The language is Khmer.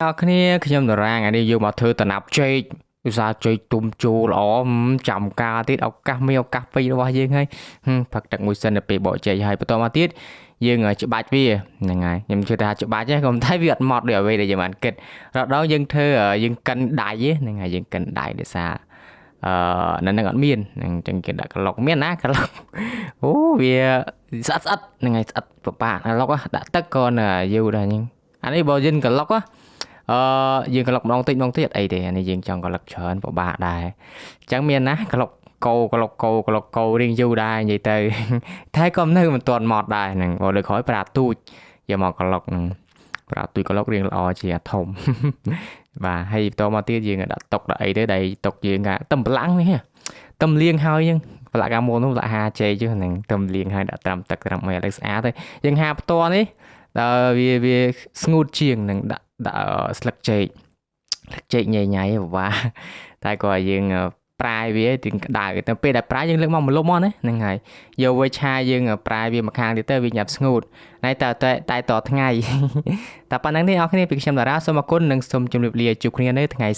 អ្នកគ្នាខ្ញុំតារាងអានេះយកមកធ្វើតំណាប់ចេកឧស្សាហ៍ចេកទុំជូរល្អចាំការទៀតឱកាសមានឱកាសពេជ្ររបស់យើងហើយផឹកទឹកមួយសិនទៅពេលបកចេកហើយបន្តមកទៀតយើងច្បាច់វាហ្នឹងហើយខ្ញុំជឿថាច្បាច់ហ្នឹងក៏តែវាអត់ម៉ត់ដូចអ្វីដែលយើងបានគិតរដងយើងធ្វើយើងកិនដៃហ្នឹងហើយយើងកិនដៃដោយសារនៅនឹងអត់មានអញ្ចឹងគេដាក់ក្លុកមានណាក្លុកអូវាស្អិតហ្នឹងហើយស្អិតពិបាកក្លុកដាក់ទឹកក៏យូរដែរហ្នឹងអានេះបើយើងក្លុកយើងក្លុកម្ដងតិចម្ដងតិចអត់អីទេអានេះយើងចង់ក្លុកច្រើនពិបាកដែរអញ្ចឹងមានណាក្លុកកោរៀងយូរដែរនិយាយទៅតែក៏នៅមិនទាន់ម៉ត់ដែរហ្នឹងបើលើក្រោយប្រាទូចយកមកក្លុកហ្នឹងប្រាទូចក្លុករៀងល្អជាអាធំបាទហើយបន្តមកទៀតយើងដាក់តុកដាក់អីទៅដៃតុកយើងតែប្រឡាំងនេះតែលៀងហើយយើងប្រឡាក់កាមុននោះដាក់ហាចេជហ្នឹងតែលៀងហើយដាក់ត្រាំទឹកត្រាំអីឲ្យស្អាតទៅយើងហាផ្ទាល់នេះដល់វាស្ងួតជាងនឹងដាក់ស្លឹកចេកញ៉ៃពិបាកតែក៏យើងប្រាយវាถึงក្តៅតែពេលដែលប្រាយយើងលើកមកម្លុំមកណាហ្នឹងហើយយកវាឆាយើងប្រាយវាម្ខាងទៀតទៅវាញ៉ាប់ស្ងួតតែតថ្ងៃតែប៉ុណ្្នឹងនេះអរគ្នាពីខ្ញុំតារាសូមអរគុណនិងសូមជម្រាបលាជួបគ្នានៅថ្ងៃ